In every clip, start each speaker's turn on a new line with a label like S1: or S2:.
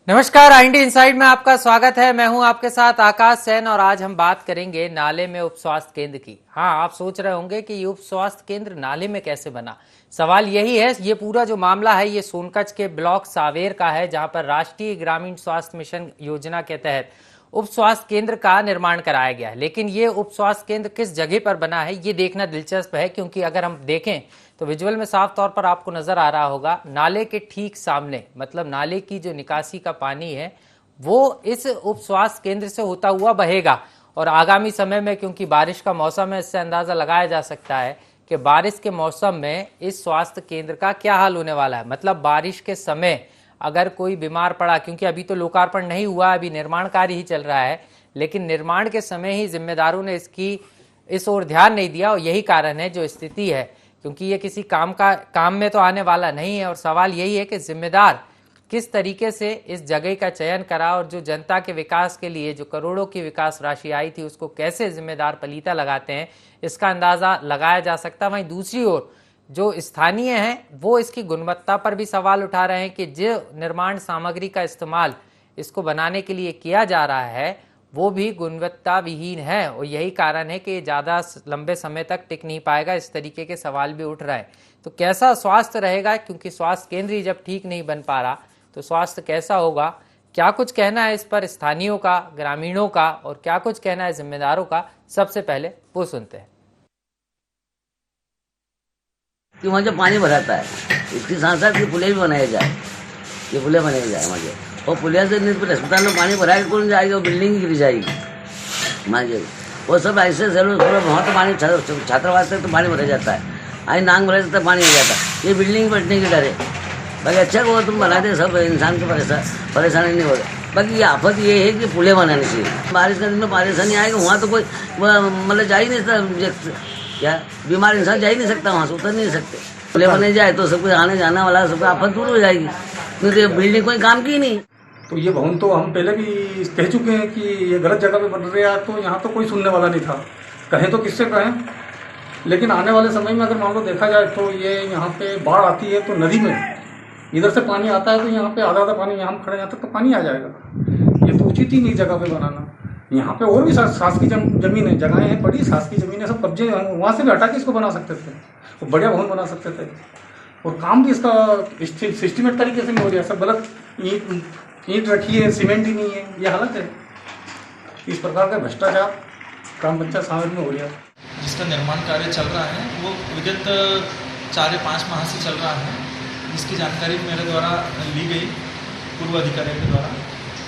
S1: नमस्कार, IND inside में आपका स्वागत है। मैं हूं आपके साथ आकाश सैन और आज हम बात करेंगे नाले में उप स्वास्थ्य केंद्र की। हाँ, आप सोच रहे होंगे कि ये उप स्वास्थ्य केंद्र नाले में कैसे बना। सवाल यही है, ये पूरा जो मामला है ये सोनकच्छ के ब्लॉक सावेर का है, जहां पर राष्ट्रीय ग्रामीण स्वास्थ्य मिशन योजना के तहत उप स्वास्थ्य केंद्र का निर्माण कराया गया है। लेकिन ये उप स्वास्थ्य केंद्र किस जगह पर बना है ये देखना दिलचस्प है, क्योंकि अगर हम देखें तो विजुअल में साफ तौर पर आपको नजर आ रहा होगा नाले के ठीक सामने, मतलब नाले की जो निकासी का पानी है वो इस उप स्वास्थ्य केंद्र से होता हुआ बहेगा। और आगामी समय में, क्योंकि बारिश का मौसम है, इससे अंदाजा लगाया जा सकता है कि बारिश के मौसम में इस स्वास्थ्य केंद्र का क्या हाल होने वाला है। मतलब बारिश के समय अगर कोई बीमार पड़ा, क्योंकि अभी तो लोकार्पण नहीं हुआ, अभी निर्माण कार्य ही चल रहा है, लेकिन निर्माण के समय ही जिम्मेदारों ने इस ओर ध्यान नहीं दिया और यही कारण है जो स्थिति है। क्योंकि ये किसी काम में तो आने वाला नहीं है और सवाल यही है कि जिम्मेदार किस तरीके से इस जगह का चयन करा और जो जनता के विकास के लिए जो करोड़ों की विकास राशि आई थी उसको कैसे जिम्मेदार पलीता लगाते हैं, इसका अंदाजा लगाया जा सकता है। वहीं दूसरी ओर जो स्थानीय हैं वो इसकी गुणवत्ता पर भी सवाल उठा रहे हैं कि जो निर्माण सामग्री का इस्तेमाल इसको बनाने के लिए किया जा रहा है वो भी गुणवत्ता विहीन है और यही कारण है कि ज़्यादा लंबे समय तक टिक नहीं पाएगा। इस तरीके के सवाल भी उठ रहे हैं। तो कैसा स्वास्थ्य रहेगा, क्योंकि स्वास्थ्य केंद्र ही जब ठीक नहीं बन पा रहा तो स्वास्थ्य कैसा होगा। क्या कुछ कहना है इस पर स्थानीयों का, ग्रामीणों का, और क्या कुछ कहना है जिम्मेदारों का, सबसे पहले वो सुनते हैं।
S2: कि वहाँ जो पानी भराता है इसके साथ साथ ये पुलिया भी बनाया जाए, ये पुलिया बनाया जाए वहाँ जो, और पुलिया से अस्पताल में पानी भराएगा कौन जाएगा, वो बिल्डिंग गिर जाएगी वहाँ जो, वो सब ऐसे वहाँ तो पानी छात्रावास तक तो पानी भरा जाता है, आई नांग भरा जाता है, पानी हो जाता है, ये बिल्डिंग बैठने के डर है। बाकी अच्छा वो तुम बना दे, सब इंसान को परेशानी नहीं होगा। बाकी ये आफत ये है कि पुलिया बनाने चाहिए। बारिश का दिन में परेशानी आएगी, वहाँ तो कोई मतलब जा ही नहीं सकता, क्या बीमार इंसान जा ही नहीं सकता, वहाँ से उतर नहीं सकते। पुलिया बने जाए तो सब कुछ आने जाने वाला सब आफत दूर हो जाएगी, क्योंकि बिल्डिंग कोई काम की नहीं।
S3: तो ये भवन तो हम पहले भी कह चुके हैं कि ये गलत जगह पे बन रहा है, तो यहाँ तो कोई सुनने वाला नहीं था। कहें तो किससे कहें, लेकिन आने वाले समय में अगर मान लो देखा जाए तो ये यहाँ पे बाढ़ आती है तो नदी में इधर से पानी आता है, तो यहाँ पे आधा पानी यहाँ खड़े यहाँ तक तो पानी आ जाएगा। ये तो उचित ही नहीं जगह पे बनाना। यहाँ पे और भी शासकीय जमीन है, जगहें हैं बड़ी, शासकीय जमीनें सब कब्जे, वहाँ से भी हटा के इसको बना सकते थे, वो बढ़िया भवन बना सकते थे। और काम भी इसका सिस्टमेटिक तरीके से नहीं हो रहा, सब गलत ईंट रखी है, सीमेंट ही नहीं है, ये हालत है। इस प्रकार का भ्रष्टाचार ग्राम पंचायत सावेर में हो रहा है।
S4: जिसका निर्माण कार्य चल रहा है वो विगत 4 या 5 माह से चल रहा है, जिसकी जानकारी मेरे द्वारा ली गई पूर्व अधिकारियों के द्वारा।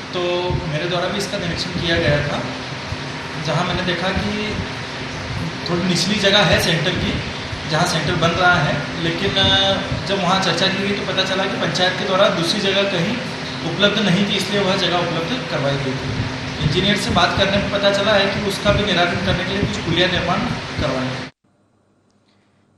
S4: तो मेरे द्वारा भी इसका निरीक्षण किया गया था, जहां मैंने देखा कि थोड़ी निचली जगह है सेंटर की, जहां सेंटर बन रहा है, लेकिन जब वहां चर्चा की गई तो पता चला कि पंचायत के द्वारा दूसरी जगह कहीं उपलब्ध नहीं थी, इसलिए वह जगह उपलब्ध करवाई गई थी। इंजीनियर से बात करने में पता चला है कि उसका भी निराकरण करने के लिए कुछ पुलिया निर्माण करवाएं।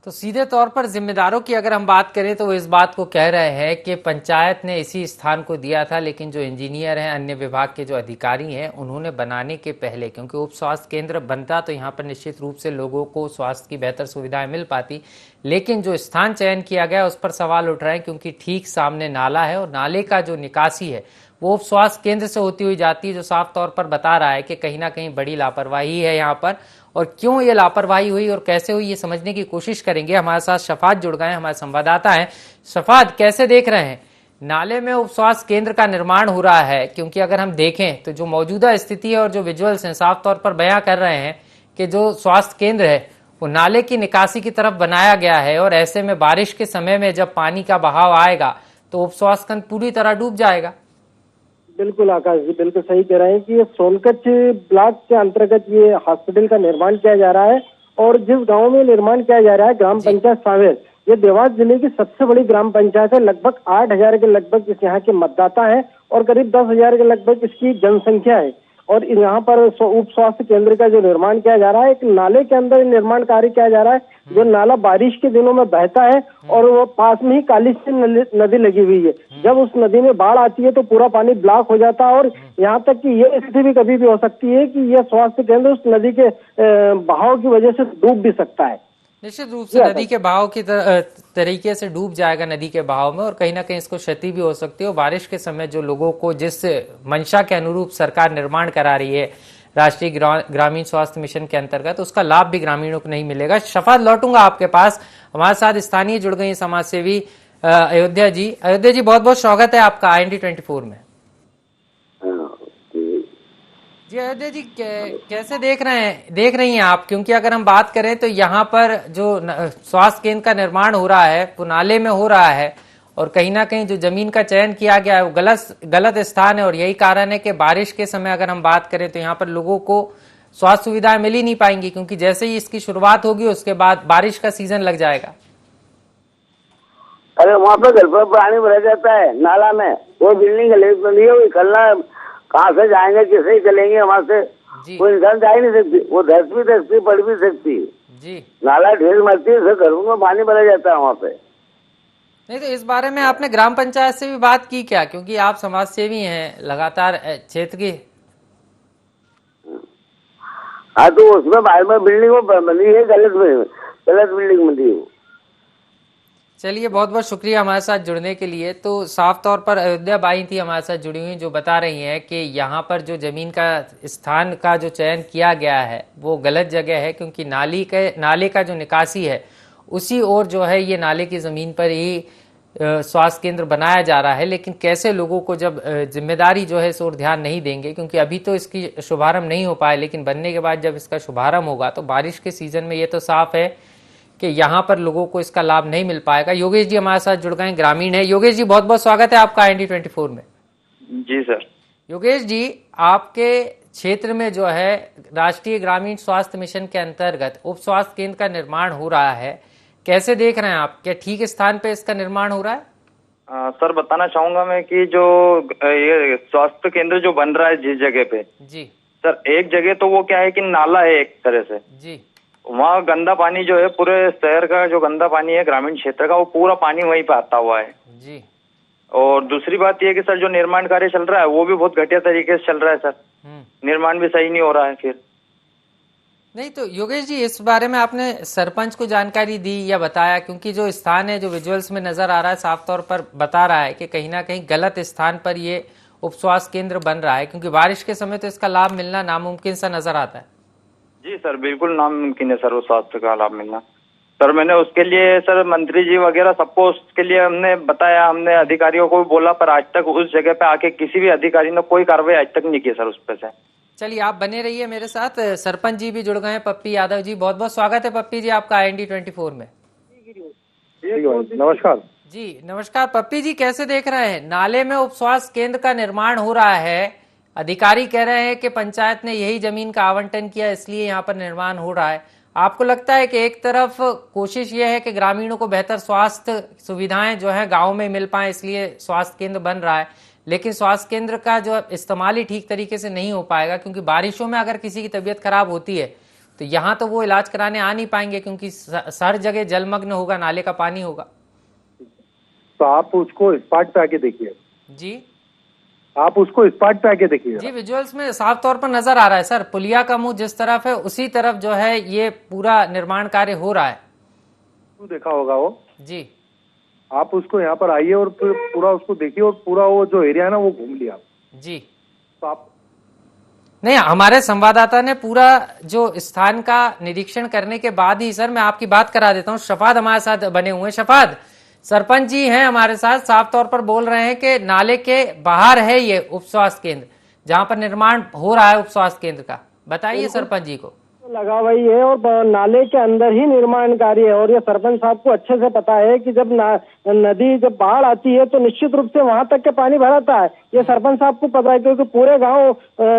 S1: तो सीधे तौर पर जिम्मेदारों की अगर हम बात करें तो वो इस बात को कह रहे हैं कि पंचायत ने इसी स्थान को दिया था, लेकिन जो इंजीनियर हैं, अन्य विभाग के जो अधिकारी हैं, उन्होंने बनाने के पहले, क्योंकि उप स्वास्थ्य केंद्र बनता तो यहाँ पर निश्चित रूप से लोगों को स्वास्थ्य की बेहतर सुविधाएं मिल पाती, लेकिन जो स्थान चयन किया गया उस पर सवाल उठ रहे हैं, क्योंकि ठीक सामने नाला है और नाले का जो निकासी है वो उप स्वास्थ्य केंद्र से होती हुई जाती है, जो साफ तौर पर बता रहा है कि कहीं ना कहीं बड़ी लापरवाही है यहाँ पर। और क्यों ये लापरवाही हुई और कैसे हुई ये समझने की कोशिश करेंगे। हमारे साथ शफात जुड़ गए, हमारे संवाददाता हैं। शफात, कैसे देख रहे हैं, नाले में उप स्वास्थ्य केंद्र का निर्माण हो रहा है, क्योंकि अगर हम देखें तो जो मौजूदा स्थिति है और जो विजुअल्स हैं साफ तौर पर बयां कर रहे हैं कि जो स्वास्थ्य केंद्र है वो नाले की निकासी की तरफ बनाया गया है, और ऐसे में बारिश के समय में जब पानी का बहाव आएगा तो उप स्वास्थ्य केंद्र पूरी तरह डूब जाएगा।
S5: बिल्कुल आकाश जी, बिल्कुल सही कह रहे हैं कि ये सोनकच्छ ब्लॉक के अंतर्गत ये हॉस्पिटल का निर्माण किया जा रहा है, और जिस गांव में निर्माण किया जा रहा है ग्राम पंचायत सावेर, ये देवास जिले की सबसे बड़ी ग्राम पंचायत है। लगभग 8,000 के लगभग इस यहाँ के मतदाता हैं और करीब 10,000 के लगभग इसकी जनसंख्या है। और यहाँ पर उप स्वास्थ्य केंद्र का जो निर्माण किया जा रहा है, एक नाले के अंदर निर्माण कार्य किया जा रहा है, जो नाला बारिश के दिनों में बहता है और वो पास में ही काली नदी लगी हुई है। जब उस नदी में बाढ़ आती है तो पूरा पानी ब्लॉक हो जाता है, और यहाँ तक कि ये स्थिति भी कभी भी हो सकती है कि यह स्वास्थ्य केंद्र उस नदी के बहाव की वजह से डूब भी सकता है।
S1: निश्चित रूप से नदी के बहाव की तरीके से डूब जाएगा नदी के बहाव में, और कहीं ना कहीं इसको क्षति भी हो सकती है। और बारिश के समय जो लोगों को जिस मंशा के अनुरूप सरकार निर्माण करा रही है राष्ट्रीय ग्रामीण स्वास्थ्य मिशन के अंतर्गत, उसका लाभ भी ग्रामीणों को नहीं मिलेगा। शफात, लौटूंगा आपके पास। हमारे साथ स्थानीय जुड़ गई समाज सेवी अयोध्या जी। अयोध्या जी, बहुत बहुत स्वागत है आपका IND24 में। जी अयोध्या जी, कैसे देख रही हैं आप? क्योंकि अगर हम बात करें तो यहाँ पर जो स्वास्थ्य केंद्र का निर्माण हो रहा है वो नाले में हो रहा है, और कहीं ना कहीं जो जमीन का चयन किया गया है वो गलत स्थान है, और यही कारण है कि बारिश के समय अगर हम बात करें तो यहाँ पर लोगों को स्वास्थ्य सुविधाएं मिल ही नहीं पाएंगी, क्योंकि जैसे ही इसकी शुरुआत होगी उसके बाद बारिश का सीजन लग जाएगा।
S2: अरे वहाँ पे घर पर पानी भरा जाता है नाला में, वो बिल्डिंग नहीं होगी, कलना कहाँ से जाएंगे, किसे ही चलेंगे वहाँ से? कोई इंसान जा ही नहीं सकती, वो धस भी सकती, पड़ भी सकती
S1: जी।
S2: नाला ढेर मरती है, घरों में पानी भरा जाता है वहाँ पे।
S1: नहीं तो इस बारे में आपने ग्राम पंचायत से भी बात की क्या? क्योंकि आप समाज सेवी हैं, लगातार क्षेत्र की।
S2: हाँ तो उसमें बाहर में बिल्डिंग बनी है, गलत बिल्डिंग बनी है।
S1: चलिए, बहुत बहुत शुक्रिया हमारे साथ जुड़ने के लिए। तो साफ तौर पर अयोध्या बाई थी हमारे साथ जुड़ी हुई, जो बता रही हैं कि यहाँ पर जो जमीन का स्थान का जो चयन किया गया है वो गलत जगह है, क्योंकि नाले का जो निकासी है उसी ओर जो है ये नाले की जमीन पर ही स्वास्थ्य केंद्र बनाया जा रहा है। लेकिन कैसे लोगों को जब जिम्मेदारी जो है इस ओर ध्यान नहीं देंगे, क्योंकि अभी तो इसकी शुभारंभ नहीं हो पाया, लेकिन बनने के बाद जब इसका शुभारंभ होगा तो बारिश के सीजन में ये तो साफ है कि यहाँ पर लोगों को इसका लाभ नहीं मिल पाएगा। योगेश जी हमारे साथ जुड़ गए, ग्रामीण है। योगेश जी, बहुत बहुत स्वागत है आपका IND24 में।
S6: जी सर।
S1: योगेश जी, आपके क्षेत्र में जो है राष्ट्रीय ग्रामीण स्वास्थ्य मिशन के अंतर्गत उप स्वास्थ्य केंद्र का निर्माण हो रहा है, कैसे देख रहे हैं आप? क्या ठीक स्थान पे इसका निर्माण हो रहा है?
S6: सर बताना चाहूंगा मैं कि जो ये स्वास्थ्य केंद्र जो बन रहा है जिस जगह पे, जी सर, एक जगह तो वो क्या है कि नाला है एक तरह से, जी वहाँ गंदा पानी जो है पूरे शहर का जो गंदा पानी है ग्रामीण क्षेत्र का, वो पूरा पानी वहीं पे आता हुआ है जी। और दूसरी बात ये कि सर जो निर्माण कार्य चल रहा है वो भी बहुत घटिया तरीके से चल रहा है सर, निर्माण भी सही नहीं हो रहा है। फिर
S1: नहीं तो योगेश जी, इस बारे में आपने सरपंच को जानकारी दी या बताया? क्योंकि जो स्थान है जो विजुअल्स में नजर आ रहा है साफ तौर पर बता रहा है कि कहीं ना कहीं गलत स्थान पर ये उप स्वास्थ्य केंद्र बन रहा है, क्योंकि बारिश के समय तो इसका लाभ मिलना नामुमकिन सा नजर आता है।
S6: जी सर, बिल्कुल नामुमकिन है सर वो स्वास्थ्य का लाभ मिलना। सर मैंने उसके लिए सर मंत्री जी वगैरह सबको उसके लिए हमने बताया, हमने अधिकारियों को भी बोला, पर आज तक उस जगह पे आके किसी भी अधिकारी ने कोई कार्रवाई आज तक नहीं की सर उस पे से।
S1: चलिए, आप बने रहिए मेरे साथ। सरपंच जी भी जुड़ गए हैं, पप्पी यादव जी। बहुत बहुत स्वागत है पप्पी जी आपका IND24 में।
S7: नमस्कार
S1: जी। नमस्कार पप्पी जी, कैसे देख रहे हैं? नाले में उप स्वास्थ्य केंद्र का निर्माण हो रहा है, अधिकारी कह रहे हैं कि पंचायत ने यही जमीन का आवंटन किया इसलिए यहाँ पर निर्माण हो रहा है। आपको लगता है कि एक तरफ कोशिश यह है कि ग्रामीणों को बेहतर स्वास्थ्य सुविधाएं जो है गाँव में मिल पाए, इसलिए स्वास्थ्य केंद्र बन रहा है, लेकिन स्वास्थ्य केंद्र का जो इस्तेमाल ही ठीक तरीके से नहीं हो पाएगा, क्योंकि बारिशों में अगर किसी की तबीयत खराब होती है तो यहाँ तो वो इलाज कराने आ नहीं पाएंगे, क्योंकि हर जगह जलमग्न होगा, नाले का पानी होगा।
S7: तो आप उसको स्पॉट पे आके देखिए
S1: जी,
S7: आप उसको स्पॉट पे आके देखिए
S1: जी। विजुअल्स में साफ तौर पर नजर आ रहा है सर, पुलिया का मुंह जिस तरफ है उसी तरफ जो है ये पूरा निर्माण कार्य हो रहा है।
S7: देखा होगा वो
S1: जी,
S7: आप उसको यहाँ पर आइए और पूरा उसको देखिए, और पूरा वो जो एरिया है ना वो घूम लिया
S1: जी।
S7: तो आप
S1: नहीं, हमारे संवाददाता ने पूरा जो स्थान का निरीक्षण करने के बाद ही, सर मैं आपकी बात करा देता हूँ, शफाद हमारे साथ बने हुए हैं। शफाद, सरपंच जी हैं हमारे साथ, साफ तौर पर बोल रहे हैं कि नाले के बाहर है ये उप स्वास्थ्य केंद्र जहाँ पर निर्माण हो रहा है उप स्वास्थ्य केंद्र का। बताइए सरपंच जी को।
S5: लगा हुई है और नाले के अंदर ही निर्माण कार्य है, और ये सरपंच साहब को अच्छे से पता है कि जब नदी जब बाढ़ आती है तो निश्चित रूप से वहां तक के पानी भराता है। ये सरपंच साहब को पता है, क्योंकि पूरे गांव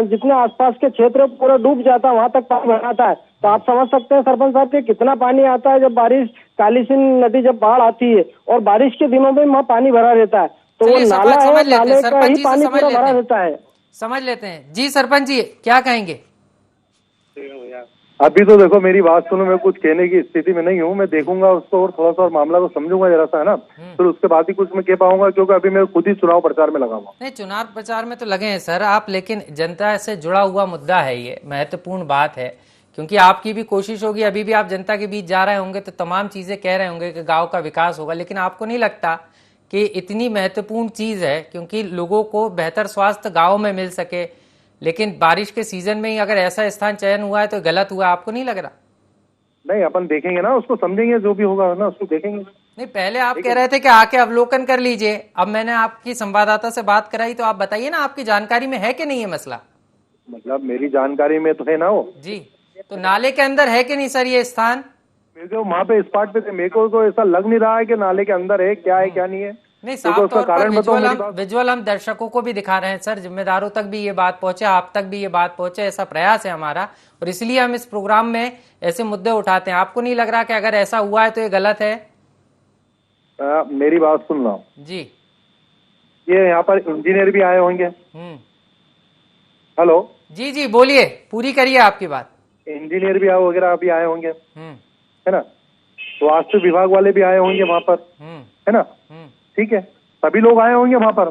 S5: जितने आसपास के क्षेत्र पूरा डूब जाता है, वहां तक पानी भराता है। तो आप समझ सकते हैं सरपंच साहब के कितना पानी आता है जब बारिश, काली सिंध नदी जब बाढ़ आती है, और बारिश के दिनों में वहाँ पानी भरा रहता है। तो वो नाला है, नाले का ही पानी पूरा भरा रहता है।
S1: समझ लेते हैं जी। सरपंच जी क्या कहेंगे?
S7: अभी तो देखो मेरी बात सुनो, मैं कुछ कहने की स्थिति में नहीं हूँ, मैं देखूंगा उसको और थोड़ा सा और मामला को समझूंगा जरा सा, है ना, फिर उसके बाद ही कुछ मैं कह पाऊंगा, क्योंकि अभी मैं खुद ही चुनाव प्रचार में लगा हुआ।
S1: नहीं, चुनाव प्रचार में तो लगे हैं सर आप, लेकिन जनता से जुड़ा हुआ मुद्दा है, ये महत्वपूर्ण बात है क्योंकि आपकी भी कोशिश होगी, अभी भी आप जनता के बीच जा रहे होंगे तो तमाम चीजें कह रहे होंगे कि गांव का विकास होगा, लेकिन आपको नहीं लगता कि इतनी महत्वपूर्ण चीज है, क्योंकि लोगों को बेहतर स्वास्थ्य गांव में मिल सके, लेकिन बारिश के सीजन में ही अगर ऐसा स्थान चयन हुआ है तो गलत हुआ, आपको नहीं लग रहा?
S7: नहीं, अपन देखेंगे ना, उसको समझेंगे, जो भी होगा ना उसको देखेंगे।
S1: नहीं, पहले आप कह रहे थे कि आके अवलोकन कर लीजिए, अब मैंने आपकी संवाददाता से बात कराई तो आप बताइए ना, आपकी जानकारी में है कि नहीं है मसला?
S7: मतलब मेरी जानकारी में तो है ना वो
S1: जी, तो नाले के अंदर है कि नहीं सर ये स्थान?
S7: मेरे को वहाँ पे स्पॉट पे थे, मेरे को तो ऐसा लग नहीं रहा है कि नाले के अंदर है, क्या है क्या नहीं है।
S1: नहीं, साफ तौर पर विजुअल हम दर्शकों को भी दिखा रहे हैं सर, जिम्मेदारों तक भी ये बात पहुंचे, आप तक भी ये बात पहुंचे, ऐसा प्रयास है हमारा, और इसलिए हम इस प्रोग्राम में ऐसे मुद्दे उठाते हैं। आपको नहीं लग रहा कि अगर ऐसा हुआ है तो ये गलत है?
S7: मेरी बात सुन लो
S1: जी।
S7: ये यहाँ पर इंजीनियर भी आए होंगे। हेलो
S1: जी जी, बोलिए, पूरी करिए आपकी बात।
S7: इंजीनियर भी वगैरह अभी आए होंगे, है ना, वास्तु विभाग वाले भी आए होंगे वहाँ पर, है ना, ठीक है, सभी लोग आए होंगे वहाँ पर,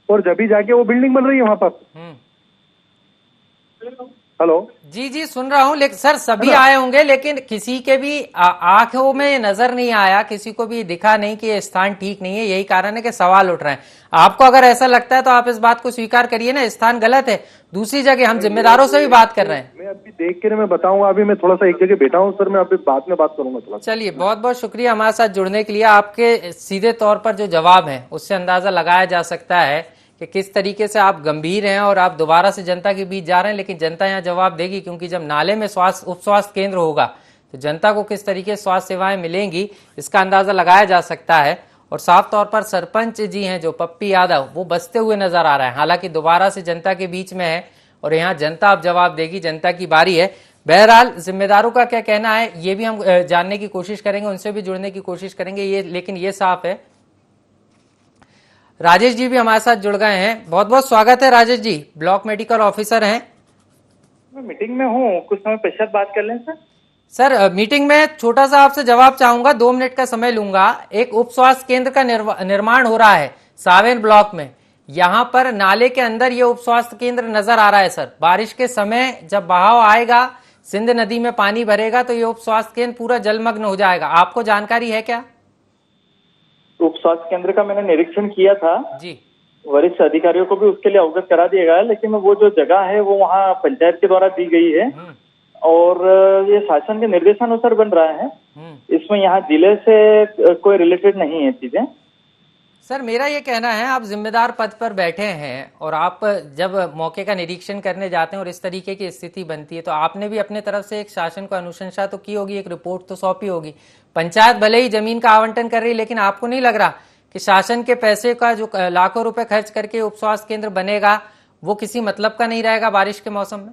S7: और जब भी जाके वो बिल्डिंग बन रही है वहाँ पर। हेलो
S1: जी जी, सुन रहा हूँ, लेकिन सर सभी आए होंगे, लेकिन किसी के भी आंखों में नजर नहीं आया, किसी को भी दिखा नहीं कि ये स्थान ठीक नहीं है, यही कारण है कि सवाल उठ रहे हैं। आपको अगर ऐसा लगता है तो आप इस बात को स्वीकार करिए ना, स्थान गलत है, दूसरी जगह हम जिम्मेदारों से भी बात कर रहे हैं।
S7: मैं अभी देख के मैं बताऊंगा, अभी मैं थोड़ा सा एक जगह बैठा हूँ सर, मैं अभी बाद में बात करूंगा थोड़ा।
S1: चलिए, बहुत बहुत शुक्रिया हमारे साथ जुड़ने के लिए। आपके सीधे तौर पर जो जवाब है उससे अंदाजा लगाया जा सकता है कि किस तरीके से आप गंभीर हैं और आप दोबारा से जनता के बीच जा रहे हैं, लेकिन जनता यहाँ जवाब देगी, क्योंकि जब नाले में उप स्वास्थ्य केंद्र होगा तो जनता को किस तरीके से स्वास्थ्य सेवाएं मिलेंगी इसका अंदाजा लगाया जा सकता है। और साफ तौर पर सरपंच जी हैं जो पप्पी यादव, वो बचते हुए नजर आ रहा है, हालांकि दोबारा से जनता के बीच में है और यहाँ जनता अब जवाब देगी, जनता की बारी है। बहरहाल जिम्मेदारों का क्या कहना है ये भी हम जानने की कोशिश करेंगे, उनसे भी जुड़ने की कोशिश करेंगे, ये लेकिन ये साफ है। राजेश जी भी हमारे साथ जुड़ गए हैं, बहुत बहुत स्वागत है Rajesh ji, block medical officer हैं।
S8: मैं मीटिंग में हूँ, कुछ समय पश्चात बात कर लें सर।
S1: सर मीटिंग में छोटा सा आपसे जवाब चाहूंगा, 2 मिनट का समय लूंगा। एक उप स्वास्थ्य केंद्र का निर्माण हो रहा है सावेन ब्लॉक में, यहाँ पर नाले के अंदर ये उप स्वास्थ्य केंद्र नजर आ रहा है सर। बारिश के समय जब बहाव आएगा, सिंध नदी में पानी भरेगा तो ये उप स्वास्थ्य केंद्र पूरा जलमग्न हो जाएगा, आपको जानकारी है क्या?
S8: उप स्वास्थ्य केंद्र का मैंने निरीक्षण किया था
S1: जी,
S8: वरिष्ठ अधिकारियों को भी उसके लिए अवगत करा दिया गया है, लेकिन वो जो जगह है वो वहाँ पंचायत के द्वारा दी गई है और ये शासन के निर्देशानुसार बन रहा है, इसमें यहाँ जिले से कोई रिलेटेड नहीं है चीजें।
S1: सर मेरा ये कहना है, आप जिम्मेदार पद पर बैठे हैं और आप जब मौके का निरीक्षण करने जाते हैं और इस तरीके की स्थिति बनती है तो आपने भी अपने तरफ से एक शासन को अनुशंसा तो की होगी, एक रिपोर्ट तो सौंपी होगी। पंचायत भले ही जमीन का आवंटन कर रही, लेकिन आपको नहीं लग रहा कि शासन के पैसे का जो लाखों रुपए खर्च करके उप स्वास्थ्य केंद्र बनेगा वो किसी मतलब का नहीं रहेगा बारिश के मौसम में?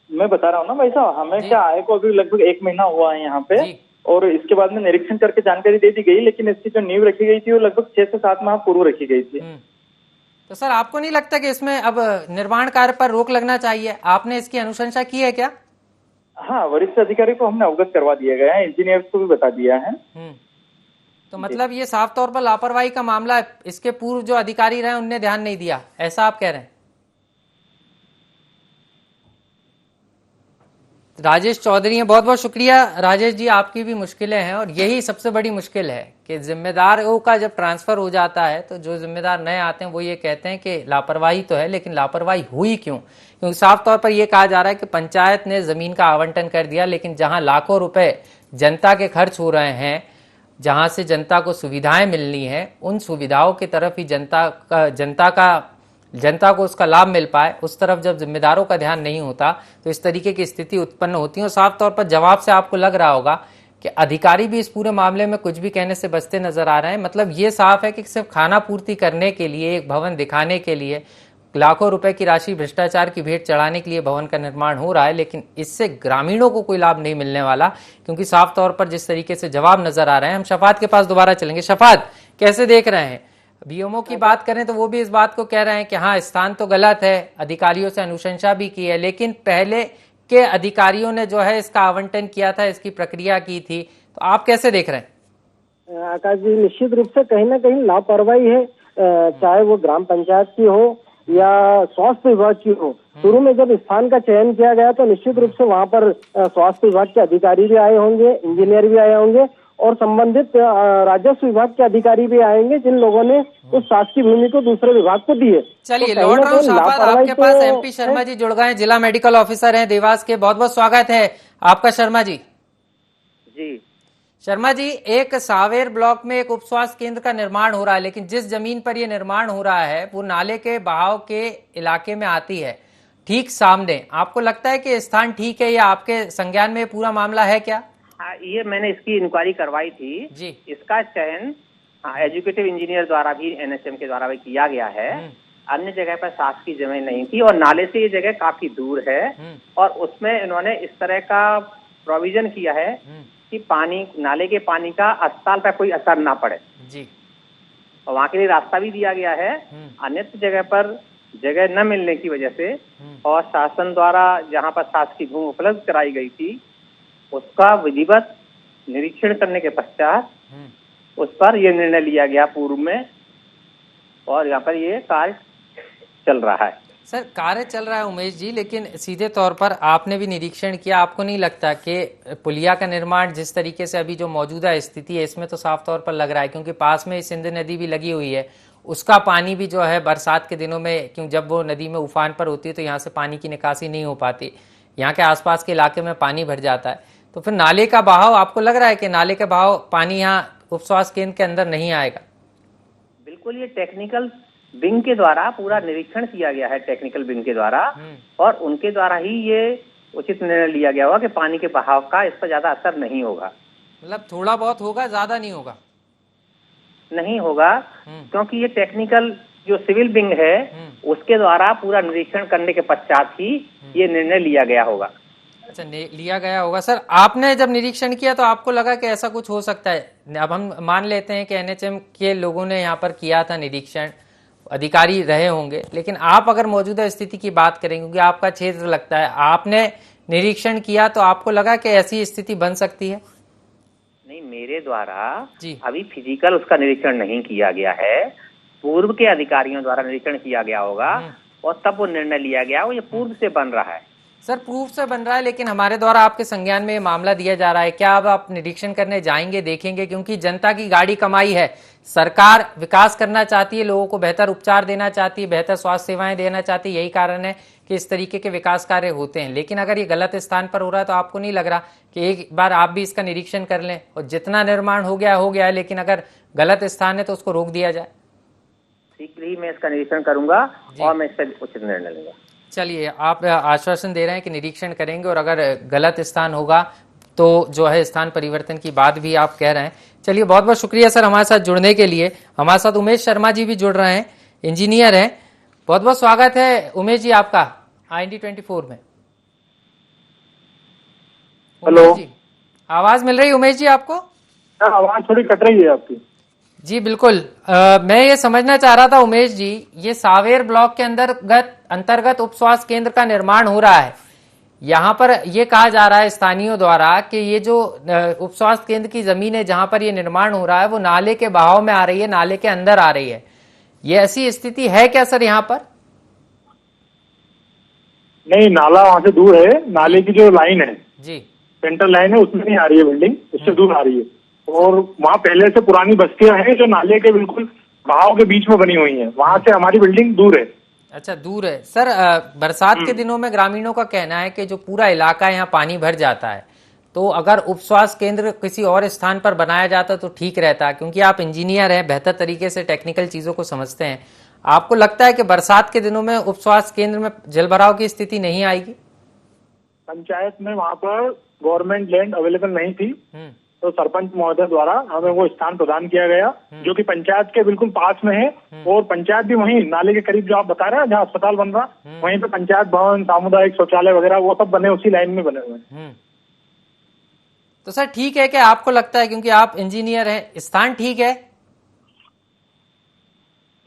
S1: मैं
S8: बता रहा हूँ ना भाई साहब, हमें क्या आए को अभी लगभग 1 महीना हुआ है यहाँ पे, और इसके बाद में निरीक्षण करके जानकारी दे दी गई, लेकिन इसकी जो नींव रखी गई थी वो लगभग 6 से 7 माह पूर्व रखी गई थी।
S1: तो सर आपको नहीं लगता कि इसमें अब निर्माण कार्य पर रोक लगना चाहिए? आपने इसकी अनुशंसा की है क्या?
S8: हाँ, वरिष्ठ अधिकारी को हमने अवगत करवा दिया गया है, इंजीनियर को भी बता दिया है।
S1: तो मतलब ये साफ तौर पर लापरवाही का मामला है, इसके पूर्व जो अधिकारी रहे उनने ध्यान नहीं दिया, ऐसा आप कह रहे हैं? राजेश चौधरी हैं, बहुत बहुत शुक्रिया राजेश जी, आपकी भी मुश्किलें हैं और यही सबसे बड़ी मुश्किल है कि जिम्मेदारों का जब ट्रांसफर हो जाता है तो जो जिम्मेदार नए आते हैं वो ये कहते हैं कि लापरवाही तो है, लेकिन लापरवाही हुई क्यों? क्योंकि साफ तौर पर यह कहा जा रहा है कि पंचायत ने जमीन का आवंटन कर दिया, लेकिन जहां लाखों रुपए जनता के खर्च हो रहे हैं, जहां से जनता को सुविधाएं मिलनी है, उन सुविधाओं की तरफ ही जनता को उसका लाभ मिल पाए, उस तरफ जब जिम्मेदारों का ध्यान नहीं होता तो इस तरीके की स्थिति उत्पन्न होती है। और साफ तौर पर जवाब से आपको लग रहा होगा कि अधिकारी भी इस पूरे मामले में कुछ भी कहने से बचते नजर आ रहे हैं। मतलब ये साफ है कि सिर्फ खाना पूर्ति करने के लिए, एक भवन दिखाने के लिए लाखों रुपए की राशि भ्रष्टाचार की भेंट चढ़ाने के लिए भवन का निर्माण हो रहा है, लेकिन इससे ग्रामीणों को कोई लाभ नहीं मिलने वाला, क्योंकि साफ तौर पर जिस तरीके से जवाब नजर आ रहे हैं। हम शफात के पास दोबारा चलेंगे। शफात, कैसे देख रहे हैं? बीएमओ की बात करें तो वो भी इस बात को कह रहे हैं कि हाँ स्थान तो गलत है, अधिकारियों से अनुशंसा भी की है, लेकिन पहले के अधिकारियों ने जो है इसका आवंटन किया था, इसकी प्रक्रिया की थी, तो आप कैसे देख रहे हैं?
S5: आकाश जी, निश्चित रूप से कहीं ना कहीं लापरवाही है, चाहे वो ग्राम पंचायत की हो या स्वास्थ्य विभाग की हो, शुरू में जब स्थान का चयन किया गया तो निश्चित रूप से वहां पर स्वास्थ्य विभाग के अधिकारी भी आए होंगे, इंजीनियर भी आए होंगे और संबंधित राजस्व विभाग के अधिकारी भी आएंगे, जिन लोगों ने उस शासकीय भूमि को दूसरे विभाग को दी है।
S1: चलिए,
S5: तो
S1: लौट रहा हूँ शाहबाद, आपके पास
S5: तो
S1: MP शर्मा जी जुड़ गए हैं, जिला मेडिकल ऑफिसर हैं देवास के। बहुत बहुत स्वागत है आपका शर्मा जी।
S9: जी
S1: शर्मा जी, एक सावेर ब्लॉक में एक उप स्वास्थ्य केंद्र का निर्माण हो रहा है, लेकिन जिस जमीन पर यह निर्माण हो रहा है वो नाले के बहाव के इलाके में आती है, ठीक सामने। आपको लगता है कि स्थान ठीक है या आपके संज्ञान में पूरा मामला है क्या?
S9: हाँ, ये मैंने इसकी इंक्वायरी करवाई थी
S1: जी।
S9: इसका चयन एजुकेटिव इंजीनियर द्वारा भी, NHM के द्वारा भी किया गया है। अन्य जगह पर शासकीय जमीन नहीं थी और नाले से ये जगह काफी दूर है और उसमें इन्होंने इस तरह का प्रोविजन किया है कि पानी, नाले के पानी का अस्पताल पर कोई असर ना पड़े
S1: जी,
S9: और वहाँ के लिए रास्ता भी दिया गया है। अन्य जगह पर जगह न मिलने की वजह से और शासन द्वारा जहाँ पर शासकीय भूमि उपलब्ध कराई गई थी उसका विधिवत निरीक्षण करने के पश्चात उस पर यह निर्णय लिया गया पूर्व में और यहाँ पर ये कार्य चल रहा है।
S1: सर, कार्य चल रहा है उमेश जी, लेकिन सीधे तौर पर आपने भी निरीक्षण किया, आपको नहीं लगता कि पुलिया का निर्माण जिस तरीके से अभी जो मौजूदा स्थिति है इसमें तो साफ तौर पर लग रहा है, क्योंकि पास में सिंध नदी भी लगी हुई है, उसका पानी भी जो है बरसात के दिनों में, क्यों जब वो नदी में उफान पर होती है तो यहाँ से पानी की निकासी नहीं हो पाती, यहाँ के आसपास के इलाके में पानी भर जाता है, तो फिर नाले का बहाव, आपको लग रहा है कि नाले का बहाव पानी यहाँ उप स्वास्थ्य केंद्र के अंदर नहीं आएगा?
S9: बिल्कुल, ये टेक्निकल विंग के द्वारा पूरा निरीक्षण किया गया है, टेक्निकल विंग के द्वारा, और उनके द्वारा ही ये उचित निर्णय लिया गया होगा कि पानी के बहाव का इस पर ज्यादा असर नहीं होगा।
S1: मतलब थोड़ा बहुत होगा, ज्यादा नहीं होगा?
S9: नहीं होगा, क्योंकि ये टेक्निकल जो सिविल विंग है उसके द्वारा पूरा निरीक्षण करने के पश्चात ही ये निर्णय लिया गया होगा।
S1: अच्छा, लिया गया होगा। सर, आपने जब निरीक्षण किया तो आपको लगा कि ऐसा कुछ हो सकता है? अब हम मान लेते हैं कि NHM के लोगों ने यहाँ पर किया था निरीक्षण, अधिकारी रहे होंगे, लेकिन आप अगर मौजूदा स्थिति की बात करें, क्योंकि आपका क्षेत्र लगता है, आपने निरीक्षण किया तो आपको लगा कि ऐसी स्थिति बन सकती है?
S9: नहीं, मेरे द्वारा
S1: जी,
S9: अभी फिजिकल उसका निरीक्षण नहीं किया गया है, पूर्व के अधिकारियों द्वारा निरीक्षण किया गया होगा और तब वो निर्णय लिया गया हो। ये पूर्व से बन रहा है।
S1: सर, पूर्व से बन रहा है, लेकिन हमारे द्वारा आपके संज्ञान में ये मामला दिया जा रहा है, क्या अब आप निरीक्षण करने जाएंगे, देखेंगे? क्योंकि जनता की गाड़ी कमाई है, सरकार विकास करना चाहती है, लोगों को बेहतर उपचार देना चाहती है, बेहतर स्वास्थ्य सेवाएं देना चाहती है, यही कारण है कि इस तरीके के विकास कार्य होते हैं। लेकिन अगर ये गलत स्थान पर हो रहा है तो आपको नहीं लग रहा कि एक बार आप भी इसका निरीक्षण कर लें और जितना निर्माण हो गया है, लेकिन अगर गलत स्थान है तो उसको रोक दिया जाए?
S9: शीघ्र ही मैं इसका निरीक्षण करूंगा और मैं इस पर उचित निर्णय लूंगा।
S1: चलिए, आप आश्वासन दे रहे हैं कि निरीक्षण करेंगे और अगर गलत स्थान होगा तो जो है स्थान परिवर्तन की बात भी आप कह रहे हैं। चलिए, बहुत बहुत शुक्रिया सर हमारे साथ जुड़ने के लिए। हमारे साथ उमेश शर्मा जी भी जुड़ रहे हैं, इंजीनियर हैं। बहुत बहुत स्वागत है उमेश जी आपका IND24 में।
S7: हेलो
S1: जी, आवाज मिल रही है उमेश जी आपको?
S7: आवाज थोड़ी कट रही है आपकी।
S1: जी बिल्कुल, मैं ये समझना चाह रहा था उमेश जी, ये सावेर ब्लॉक के अंतर्गत उप स्वास्थ्य केंद्र का निर्माण हो रहा है, यहाँ पर ये कहा जा रहा है स्थानीयों द्वारा कि ये जो उप स्वास्थ्य केंद्र की जमीन है जहां पर ये निर्माण हो रहा है वो नाले के बहाव में आ रही है, नाले के अंदर आ रही है। ये ऐसी स्थिति है क्या सर यहाँ पर?
S7: नहीं, नाला वहां से दूर है, नाले की जो लाइन है
S1: जी,
S7: सेंट्रल लाइन है उसमें नहीं आ रही है बिल्डिंग, उससे दूर आ रही है। और वहाँ पहले से पुरानी बस्तियां हैं जो नाले के बिल्कुल बहाव के बीच में बनी हुई हैं, वहां से हमारी बिल्डिंग दूर है।
S1: अच्छा, दूर है। सर, बरसात के दिनों में ग्रामीणों का कहना है कि जो पूरा इलाका है यहाँ पानी भर जाता है, तो अगर उप स्वास्थ्य केंद्र किसी और स्थान पर बनाया जाता तो ठीक रहता, क्योंकि आप इंजीनियर हैं, बेहतर तरीके से टेक्निकल चीजों को समझते हैं। आपको लगता है कि बरसात के दिनों में उप स्वास्थ्य केंद्र में जलभराव की स्थिति नहीं आएगी?
S7: पंचायत में वहाँ पर गवर्नमेंट लैंड अवेलेबल नहीं थी, तो सरपंच महोदय द्वारा हमें वो स्थान प्रदान किया गया जो कि पंचायत के बिल्कुल पास में है। और पंचायत भी वहीं नाले के करीब जो आप बता रहे हैं जहाँ अस्पताल बन रहा, वहीं पे पंचायत भवन, सामुदायिक शौचालय वगैरह वो सब बने उसी लाइन में बने हुए हैं।
S1: तो सर ठीक है, क्या आपको लगता है, क्योंकि आप इंजीनियर हैं, स्थान ठीक है?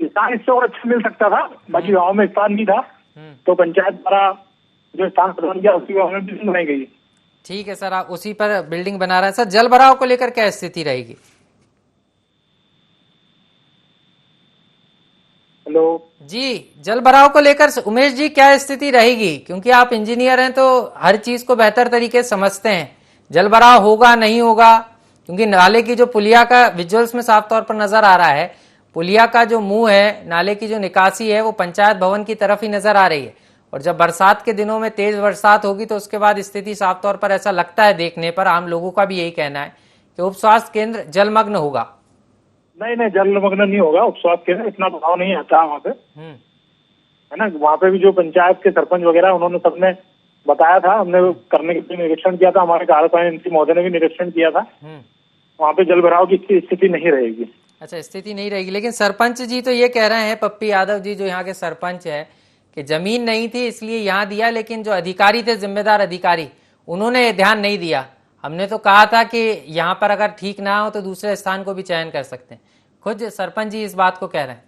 S7: स्थान इससे और अच्छा मिल सकता था, बाकी गाँव में स्थान नहीं था, तो पंचायत द्वारा जो स्थान प्रदान किया उसी गाँव में बिल्डिंग बनाई गई।
S1: ठीक है सर, आप उसी पर बिल्डिंग बना रहे हैं। सर, जल भराव को लेकर क्या स्थिति रहेगी?
S10: हेलो
S1: जी, जल भराव को लेकर उमेश जी क्या स्थिति रहेगी, क्योंकि आप इंजीनियर हैं तो हर चीज को बेहतर तरीके से समझते हैं। जल भराव होगा नहीं होगा, क्योंकि नाले की जो पुलिया का विजुअल्स में साफ तौर पर नजर आ रहा है, पुलिया का जो मुंह है, नाले की जो निकासी है वो पंचायत भवन की तरफ ही नजर आ रही है। और जब बरसात के दिनों में तेज बरसात होगी तो उसके बाद स्थिति साफ तौर पर ऐसा लगता है, देखने पर आम लोगों का भी यही कहना है कि उप स्वास्थ्य केंद्र जलमग्न होगा।
S10: नहीं जलमग्न नहीं होगा, उप स्वास्थ्य केंद्र इतना दबाव नहीं आता है वहाँ पे, है ना। वहाँ पे भी जो पंचायत के सरपंच वगैरह उन्होंने सबने बताया था, हमने करने के लिए निरीक्षण किया था, हमारे कार्यपालन एमसी महोदय ने भी निरीक्षण किया था। वहाँ पे जल भराव की स्थिति नहीं रहेगी।
S1: अच्छा, स्थिति नहीं रहेगी, लेकिन सरपंच जी तो ये कह रहे हैं, पप्पी यादव जी जो यहाँ के सरपंच है, कि जमीन नहीं थी इसलिए यहाँ दिया, लेकिन जो अधिकारी थे, जिम्मेदार अधिकारी, उन्होंने ध्यान नहीं दिया। हमने तो कहा था कि यहाँ पर अगर ठीक ना हो तो दूसरे स्थान को भी चयन कर सकते हैं। खुद सरपंच जी इस बात को कह रहे हैं।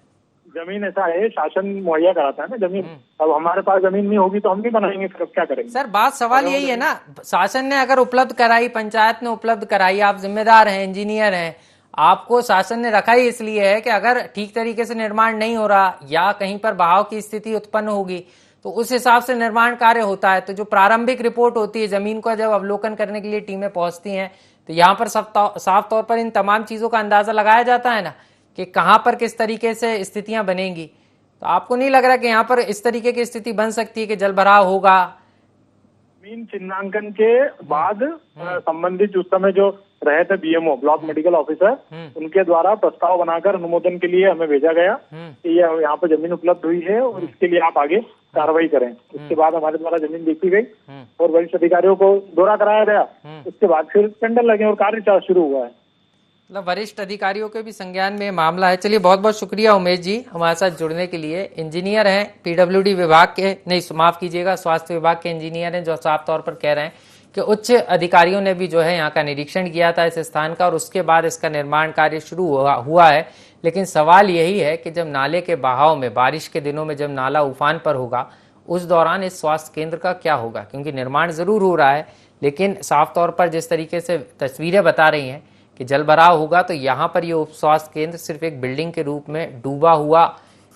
S10: जमीन ऐसा है, शासन मुहैया कराता है ना जमीन। अब हमारे पास जमीन नहीं होगी तो हम नहीं बनाएंगे, फिर क्या करेंगे?
S1: सर, बात सवाल यही है ना, शासन ने अगर उपलब्ध कराई, पंचायत ने उपलब्ध कराई, आप जिम्मेदार हैं, इंजीनियर हैं, आपको शासन ने रखा ही इसलिए है कि अगर ठीक तरीके से निर्माण नहीं हो रहा या कहीं पर बहाव की स्थिति उत्पन्न होगी तो उस हिसाब से निर्माण कार्य होता है। तो जो प्रारंभिक रिपोर्ट होती है, जमीन को जब अवलोकन करने के लिए टीमें पहुंचती हैं तो यहाँ पर साफ तौर पर इन तमाम चीजों का अंदाजा लगाया जाता है ना, कि कहाँ पर किस तरीके से स्थितियां बनेंगी। तो आपको नहीं लग रहा कि यहाँ पर इस तरीके की स्थिति बन सकती है कि जल भराव होगा?
S10: जमीन चिन्हांकन के बाद संबंधित उस समय जो रहे थे बीएमओ, ब्लॉक मेडिकल ऑफिसर, उनके द्वारा प्रस्ताव बनाकर अनुमोदन के लिए हमें भेजा गया कि ये यहाँ पर जमीन उपलब्ध हुई है और इसके लिए आप आगे कार्रवाई करें। उसके बाद हमारे द्वारा जमीन देखी गई और वरिष्ठ अधिकारियों को दौरा कराया गया। उसके बाद फिर टेंडर लगे और कार्य शुरू हुआ है।
S1: मतलब वरिष्ठ अधिकारियों के भी संज्ञान में मामला है। चलिए, बहुत बहुत शुक्रिया उमेश जी हमारे साथ जुड़ने के लिए। इंजीनियर हैं, पीडब्ल्यूडी विभाग के, नहीं माफ कीजिएगा, स्वास्थ्य विभाग के इंजीनियर हैं, जो साफ तौर पर कह रहे हैं कि उच्च अधिकारियों ने भी जो है यहाँ का निरीक्षण किया था इस स्थान का और उसके बाद इसका निर्माण कार्य शुरू हुआ है। लेकिन सवाल यही है कि जब नाले के बहाव में, बारिश के दिनों में जब नाला उफान पर होगा, उस दौरान इस स्वास्थ्य केंद्र का क्या होगा? क्योंकि निर्माण जरूर हो रहा है, लेकिन साफ तौर पर जिस तरीके से तस्वीरें बता रही हैं कि जल भराव होगा तो यहाँ पर ये उप स्वास्थ्य केंद्र सिर्फ एक बिल्डिंग के रूप में डूबा हुआ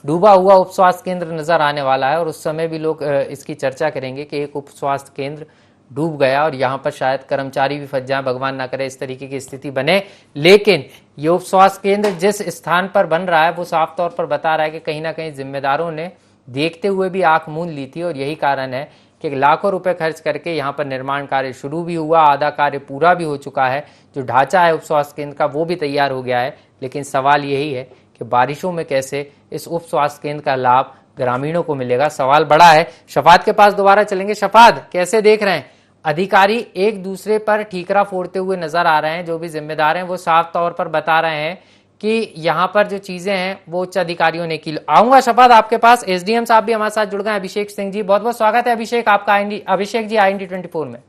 S1: उप स्वास्थ्य केंद्र नजर आने वाला है। और उस समय भी लोग इसकी चर्चा करेंगे कि एक उप स्वास्थ्य केंद्र डूब गया और यहाँ पर शायद कर्मचारी भी फंस जाए, भगवान ना करे इस तरीके की स्थिति बने। लेकिन ये उप स्वास्थ्य केंद्र जिस स्थान पर बन रहा है वो साफ तौर पर बता रहा है कि कहीं ना कहीं जिम्मेदारों ने देखते हुए भी आंख मूंद ली थी और यही कारण है कि लाखों रुपए खर्च करके यहाँ पर निर्माण कार्य शुरू भी हुआ, आधा कार्य पूरा भी हो चुका है, जो ढांचा है उप स्वास्थ्य केंद्र का वो भी तैयार हो गया है। लेकिन सवाल यही है कि बारिशों में कैसे इस उप स्वास्थ्य केंद्र का लाभ ग्रामीणों को मिलेगा, सवाल बड़ा है। शफाद के पास दोबारा चलेंगे। शफाद, कैसे देख रहे हैं? अधिकारी एक दूसरे पर ठीकरा फोड़ते हुए नजर आ रहे हैं, जो भी जिम्मेदार हैं वो साफ तौर पर बता रहे हैं कि यहाँ पर जो चीजें हैं वो उच्च अधिकारियों ने की। आऊंगा शफाद आपके पास, एसडीएम साहब भी हमारे साथ जुड़ गए, अभिषेक सिंह जी, बहुत बहुत स्वागत है अभिषेक आपका अभिषेक जी IND24 में।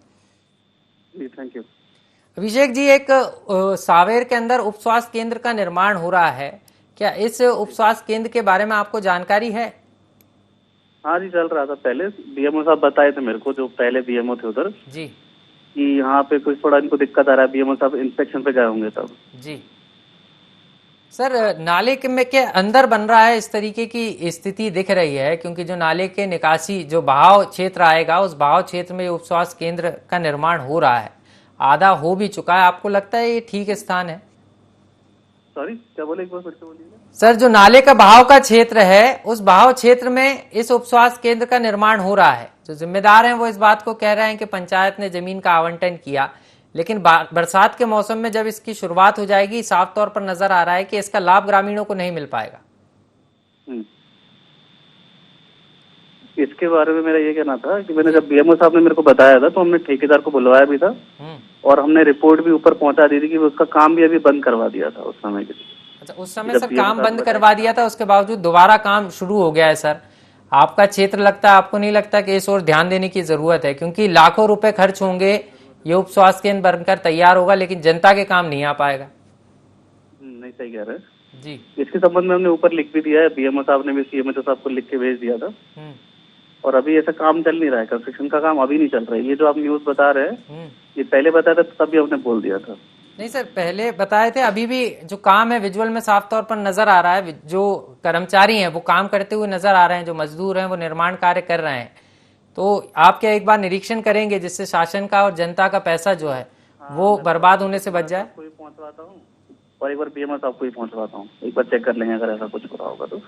S11: जी थैंक यू।
S1: अभिषेक जी, एक सावेर के अंदर उप स्वास्थ्य केंद्र का निर्माण हो रहा है, क्या इस उप स्वास्थ्य केंद्र के बारे में आपको जानकारी है?
S11: हाँ जी, चल रहा था पहले, बीएमओ साहब बताए थे मेरे को, जो पहले बीएमओ थे उधर
S1: जी,
S11: कि यहाँ पे कुछ थोड़ा इनको दिक्कत आ रहा है, बीएमओ साहब इंस्पेक्शन पे गए होंगे तब।
S1: जी सर, नाले के अंदर बन रहा है, इस तरीके की स्थिति दिख रही है, क्योंकि जो नाले के निकासी जो बहाव क्षेत्र आएगा उस बहाव क्षेत्र में उप स्वास्थ्य केंद्र का निर्माण हो रहा है, आधा हो भी चुका है। आपको लगता है ये ठीक स्थान है?
S11: सॉरी क्या बोले, एक बार फिर से बोलिएगा।
S1: सर, जो नाले का बहाव का क्षेत्र है उस बहाव क्षेत्र में इस उप स्वास्थ्य केंद्र का निर्माण हो रहा है। जो जिम्मेदार हैं वो इस बात को कह रहे हैं कि पंचायत ने जमीन का आवंटन किया, लेकिन बरसात के मौसम में जब इसकी शुरुआत हो जाएगी साफ तौर पर नजर आ रहा है कि इसका लाभ ग्रामीणों को नहीं मिल पाएगा।
S11: इसके बारे में मेरा ये कहना था कि मैंने जब बीएमओ साहब ने मेरे को बताया था तो हमने ठेकेदार को बुलवाया भी था और हमने रिपोर्ट भी ऊपर पहुंचा दी थी कि उसका काम भी अभी बंद करवा दिया था उस समय के लिए।
S1: अच्छा, उस समय सर काम बंद करवा दिया था, उसके बावजूद दोबारा काम शुरू हो गया है। सर, आपका क्षेत्र लगता है, आपको नहीं लगता कि इस ओर ध्यान देने की जरूरत है? क्योंकि लाखों रुपए खर्च होंगे, ये उप स्वास्थ्य केंद्र बनकर तैयार होगा, लेकिन जनता के काम नहीं आ पाएगा।
S11: नहीं, सही कह रहे हैं
S1: जी।
S11: इसके संबंध में हमने ऊपर लिख भी दिया है, बीएमओ साहब ने भी सीएमओ साहब को लिख के भेज दिया था और अभी ऐसा काम चल नहीं रहा है, कंस्ट्रक्शन का काम अभी नहीं चल रहा है। ये जो आप न्यूज बता रहे हैं ये पहले बताया था तब भी हमने बोल दिया था।
S1: नहीं सर, पहले बताए थे, अभी भी जो काम है विजुअल में साफ तौर पर नजर आ रहा है, जो कर्मचारी हैं वो काम करते हुए नजर आ रहे हैं, जो मजदूर हैं वो निर्माण कार्य कर रहे हैं। तो आप क्या एक बार निरीक्षण करेंगे जिससे शासन का और जनता का पैसा जो है वो बर्बाद होने से बच जाए?
S11: पहुंचवाता हूँ और एक बार बीएमओ साहब को ही पहुंचवाता हूँ, एक बार चेक कर लेंगे अगर ऐसा कुछ हो रहा होगा तो।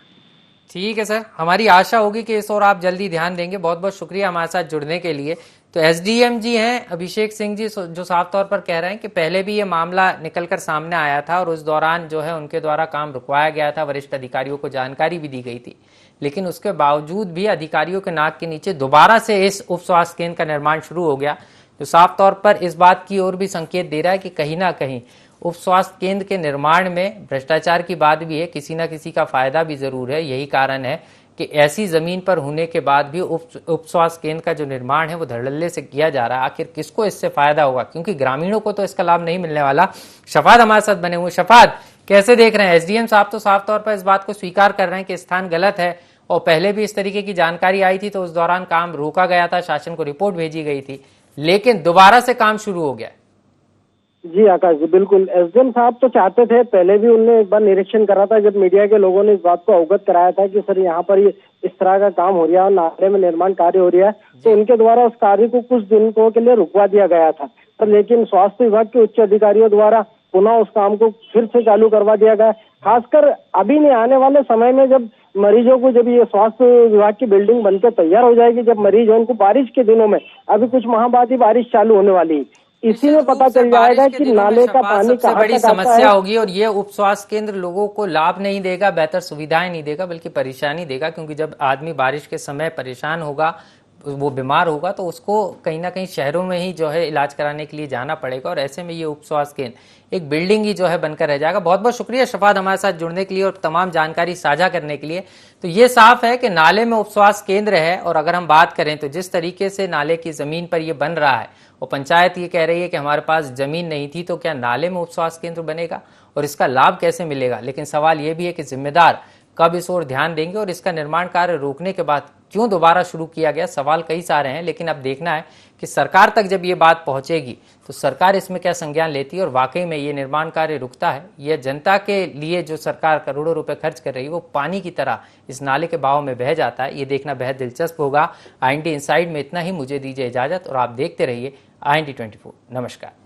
S1: ठीक है सर, हमारी आशा होगी कि इस ओर आप जल्दी ध्यान देंगे। बहुत बहुत शुक्रिया हमारे साथ जुड़ने के लिए। तो एसडीएम जी हैं अभिषेक सिंह जी, जो साफ तौर पर कह रहे हैं कि पहले भी ये मामला निकलकर सामने आया था और उस दौरान जो है उनके द्वारा काम रुकवाया गया था, वरिष्ठ अधिकारियों को जानकारी भी दी गई थी, लेकिन उसके बावजूद भी अधिकारियों के नाक के नीचे दोबारा से इस उप स्वास्थ्य केंद्र का निर्माण शुरू हो गया, जो साफ तौर पर इस बात की ओर भी संकेत दे रहा है कि कहीं ना कहीं उप स्वास्थ्य केंद्र के निर्माण में भ्रष्टाचार की बात भी है, किसी न किसी का फायदा भी जरूर है। यही कारण है कि ऐसी जमीन पर होने के बाद भी उप स्वास्थ्य केंद्र का जो निर्माण है वो धड़ल्ले से किया जा रहा है। आखिर किसको इससे फायदा होगा, क्योंकि ग्रामीणों को तो इसका लाभ नहीं मिलने वाला। शफाद हमारे साथ बने हुए। शफाद, कैसे देख रहे हैं? एसडीएम साहब तो साफ तौर पर इस बात को स्वीकार कर रहे हैं कि स्थान गलत है और पहले भी इस तरीके की जानकारी आई थी तो उस दौरान काम रोका गया था, शासन को रिपोर्ट भेजी गई थी, लेकिन दोबारा से काम शुरू हो गया।
S5: जी आकाश जी, बिल्कुल। एसडीएम साहब तो चाहते थे, पहले भी उनने एक बार निरीक्षण करा था जब मीडिया के लोगों ने इस बात को अवगत कराया था कि सर यहाँ पर ये इस तरह का काम हो रहा है, नाले में निर्माण कार्य हो रहा है, तो उनके द्वारा उस कार्य को कुछ दिनों के लिए रुकवा दिया गया था। पर लेकिन स्वास्थ्य विभाग के उच्च अधिकारियों द्वारा पुनः उस काम को फिर से चालू करवा दिया गया। खासकर अभी नहीं, आने वाले समय में जब मरीजों को, जब ये स्वास्थ्य विभाग की बिल्डिंग बनकर तैयार हो जाएगी, जब मरीज हो उनको बारिश के दिनों में, अभी कुछ माह बाद ही बारिश चालू होने वाली है, इसी में पता चल जाएगा कि नाले का पानी
S1: सबसे बड़ी समस्या होगी और ये उप स्वास्थ्य केंद्र लोगों को लाभ नहीं देगा, बेहतर सुविधाएं नहीं देगा, बल्कि परेशानी देगा। क्योंकि जब आदमी बारिश के समय परेशान होगा, वो बीमार होगा, तो उसको कहीं ना कहीं शहरों में ही जो है इलाज कराने के लिए जाना पड़ेगा और ऐसे में ये उप स्वास्थ्य केंद्र एक बिल्डिंग ही जो है बनकर रह जाएगा। बहुत बहुत शुक्रिया शफाद हमारे साथ जुड़ने के लिए और तमाम जानकारी साझा करने के लिए। तो ये साफ है कि नाले में उप स्वास्थ्य केंद्र है और अगर हम बात करें तो जिस तरीके से नाले की जमीन पर ये बन रहा है, वो पंचायत ये कह रही है कि हमारे पास जमीन नहीं थी, तो क्या नाले में उप स्वास्थ्य केंद्र बनेगा और इसका लाभ कैसे मिलेगा? लेकिन सवाल ये भी है कि जिम्मेदार कब इस ओर ध्यान देंगे और इसका निर्माण कार्य रोकने के बाद क्यों दोबारा शुरू किया गया? सवाल कई सारे हैं, लेकिन अब देखना है कि सरकार तक जब ये बात पहुंचेगी तो सरकार इसमें क्या संज्ञान लेती है और वाकई में ये निर्माण कार्य रुकता है। यह जनता के लिए जो सरकार करोड़ों रुपए खर्च कर रही है वो पानी की तरह इस नाले के बहाव में बह जाता है। ये देखना बेहद दिलचस्प होगा। IND इनसाइड में इतना ही, मुझे दीजिए इजाजत और आप देखते रहिए IND 24। नमस्कार।